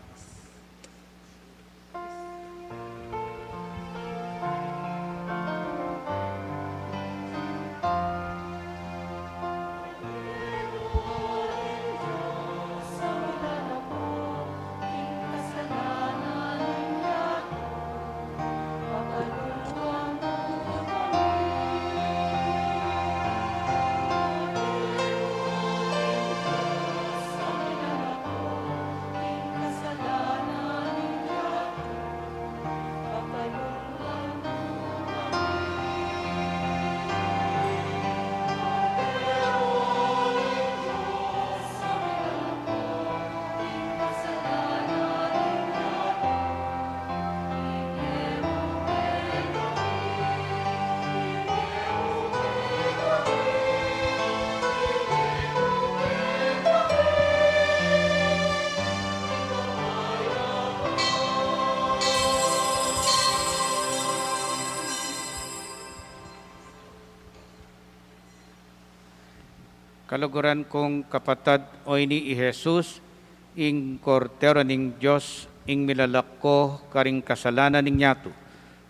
Kaluguran kong kapatad o ini Jesus, ing kortero ning Diyos, ing milalako karing kasalanan ning nyato.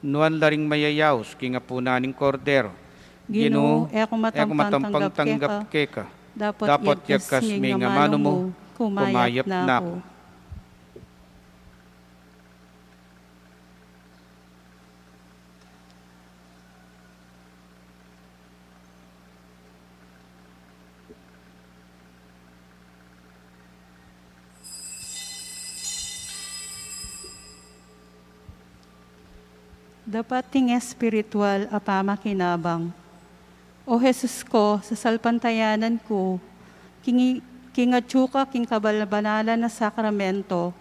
Nuan laring mayayaos, king apuna ning kordero. Ginoo, eko matampang matampang tanggap keka. Dapat yakas mi nga nga mano mano mo, mo, kumayap na ako. Dapat ting espiritual apama kinabang. O Jesus ko, sa salpantayanan ko, kingatsuka king kabalabanalan na sakramento,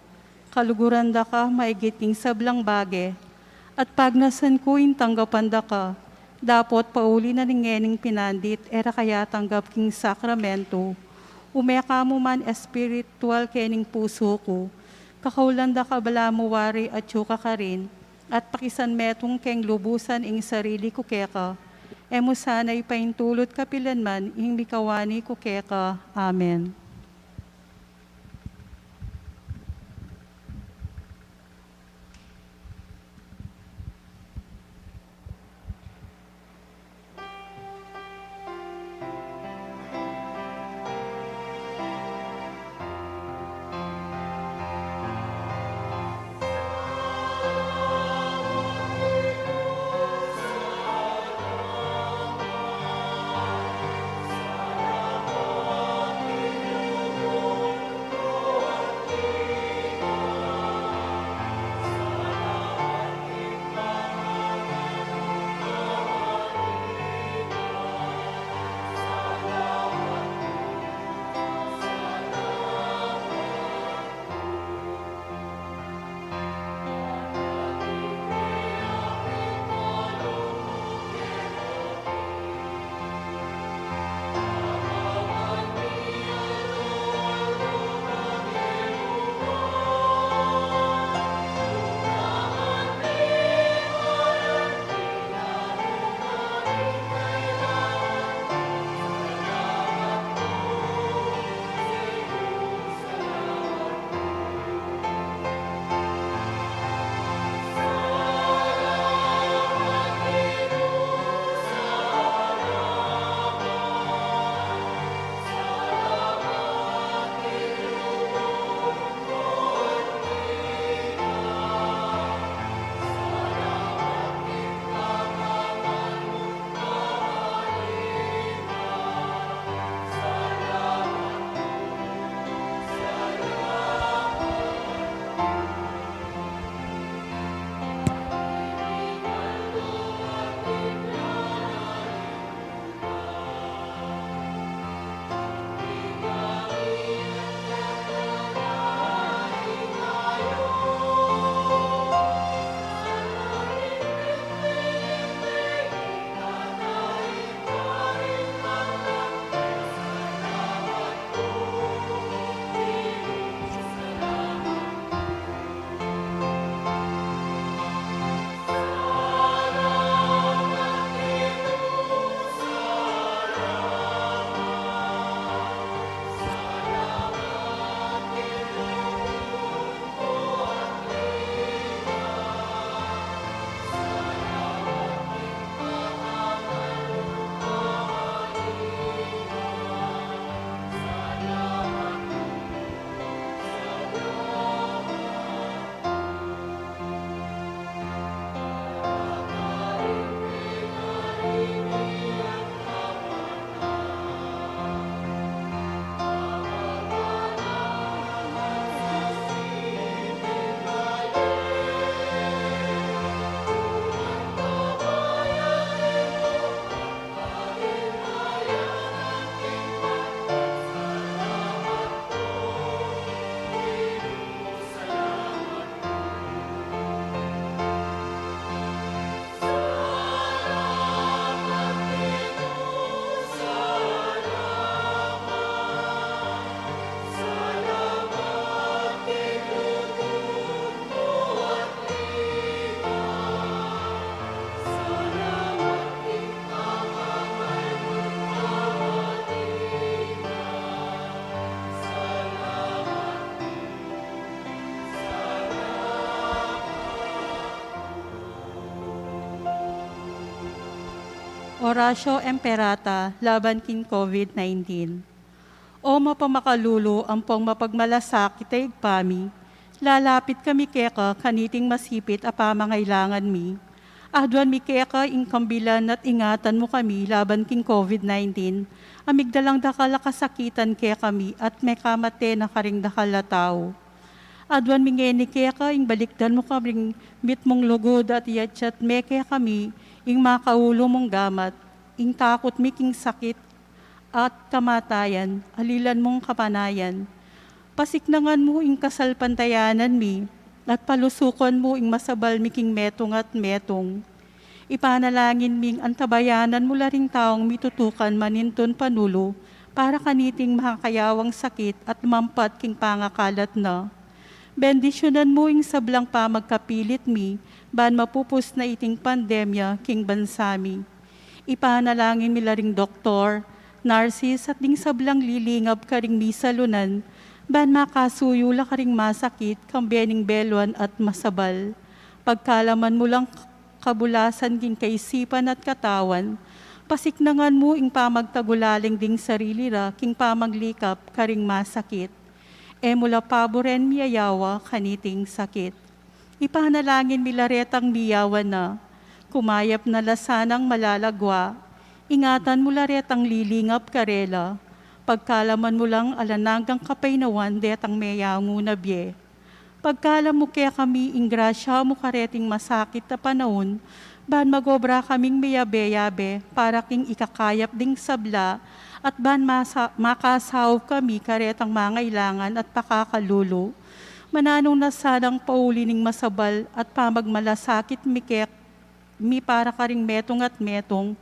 kaluguran da ka maigit king sablang bage, at pagnasan ko in tanggapan da ka, dapot pauli na ningening pinandit, era kaya tanggap king sakramento, umeka mo man espiritual kening puso ko, kakaulan da ka bala mo wari at tsuka ka rin, at pakisan metong keng lubusan ing sarili ko keka, emo sana'y paintulot kapilanman ing mikawani ko keka. Amen. Oratio Imperata laban king COVID-19. O mapamakalulo ang pong mapagmalasakit ay igpami, lalapit kami keka kaniting masipit apamangailangan mi. Adwan mi keka ingkambilan at ingatan mo kami laban king COVID-19, amigdalang dakala kasakitan kaya kami at may kamate na karing dakala tao. Adwan mi ngeni keka ing balikdan mo kaming mit mong lugod at yatsyat me kaya kami ing makaulo mong gamat, ing takot mi king sakit at kamatayan, alilan mong kapanayan. Pasiknangan mo ing kasalpantayanan mi, at palusukon mo ing masabal mi king metong at metong. Ipanalangin ming antabayanan mo laring taong mitutukan maninton panulo, para kaniting makakayawang sakit at mampat king pangakalat na. Bendisyonan mo ing sablang pa magkapilit mi, ban mapupus na iting pandemya king bansami. Ipanalangin mi laring doktor, narsis at ding sablang lilingap karing misalunan, ban makasuyo la karing masakit kang bening belwan at masabal. Pagkalaman mo lang kabulasan king kaisipan at katawan, pasiknangan mo ing pamagtagulaling ding sarili ra king pamaglikap karing masakit. Mula paboren miyayawa kaniting sakit. Ipanalangin milaretang miyawan na, kumayap na lasanang malalagwa, ingatan mo laretang lilingap karela, pagkalaman mo lang alananggang kapainawan detang mayangu na bye. Pagkalam mo kaya kami ingrasya mo kareting masakit na panahon, ban magobra kaming miyabe-yabe para king ikakayap ding sabla, at ban makasaw kami karetang mangailangan at pakakalulo, mananong na sanang paulining masabal at pamagmalasakit mi para karing metong at metong,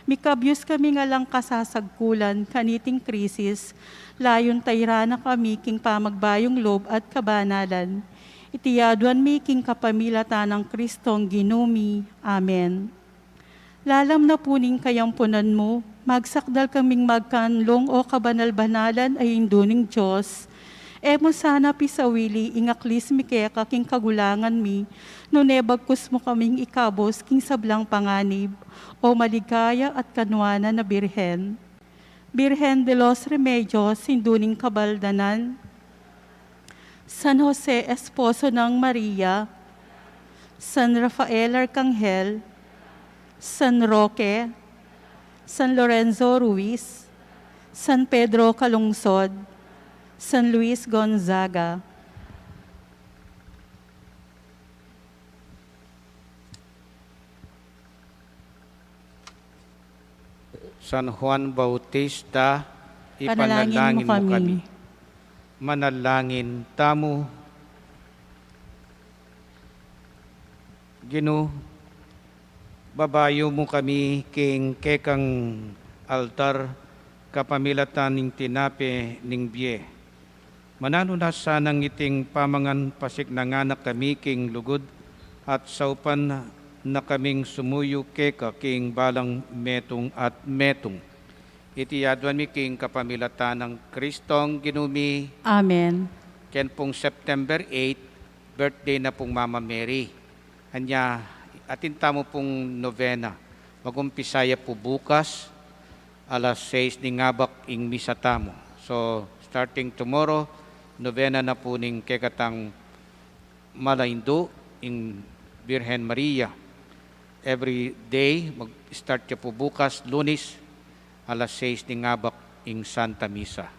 mikabyos kami nga lang kasasagkulan kaniting krisis, layon tayrana kami king pamagbayong lob at kabanalan. Itiyaduan mi king kapamilata ng Kristong Ginumi. Amen. Lalam na puning kayampunan mo, magsakdal kaming magkanlong o kabanal-banalan ay induning Diyos. Emo sana pisawili ingaklis mi keka king kagulangan mi, no nebagkus mo kaming ikabos king sablang panganib, o maligaya at kanwana na Birhen. Birhen de los Remedios, induning kabaldanan. San Jose, esposo ng Maria. San Rafael Arcangel. San Roque, San Lorenzo Ruiz, San Pedro Calungsod, San Luis Gonzaga. San Juan Bautista, Panalangin ipanalangin mo kami. Manalangin tamo. Ginoo, babayo mo kami king kekang altar kapamilatan ning tinape ning biye. Manano na sanang iting pamangan pasiknanganak kami king lugod at saupan na kaming sumuyo keka king balang metong at metong. Itiyaduan mi king kapamilatan ng Kristong Ginumi. Amen. Ken pong September 8, birthday na pong Mama Mary. Anya, atinta mo pong novena. Mag-umpisaya po bukas, alas 6 ni ngabak ing misa tamo. So, starting tomorrow, novena na po ning kekatang Malaindo ing Birhen Maria. Every day, mag-start niya po bukas, Lunes, alas 6 ni ngabak ing Santa Misa.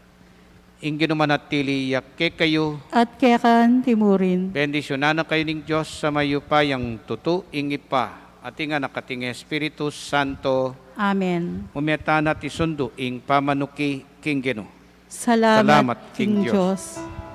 Ing ginumanatili yakke kayo, At kekan timurin. bendisyonan na kayo ning Diyos sa mayupayang tutu ing ipa, at nga nakating Espiritu Santo, Amen. umeta na ti sundo ing pamanuki king Ginoo. Salamat, King King Diyos. Diyos.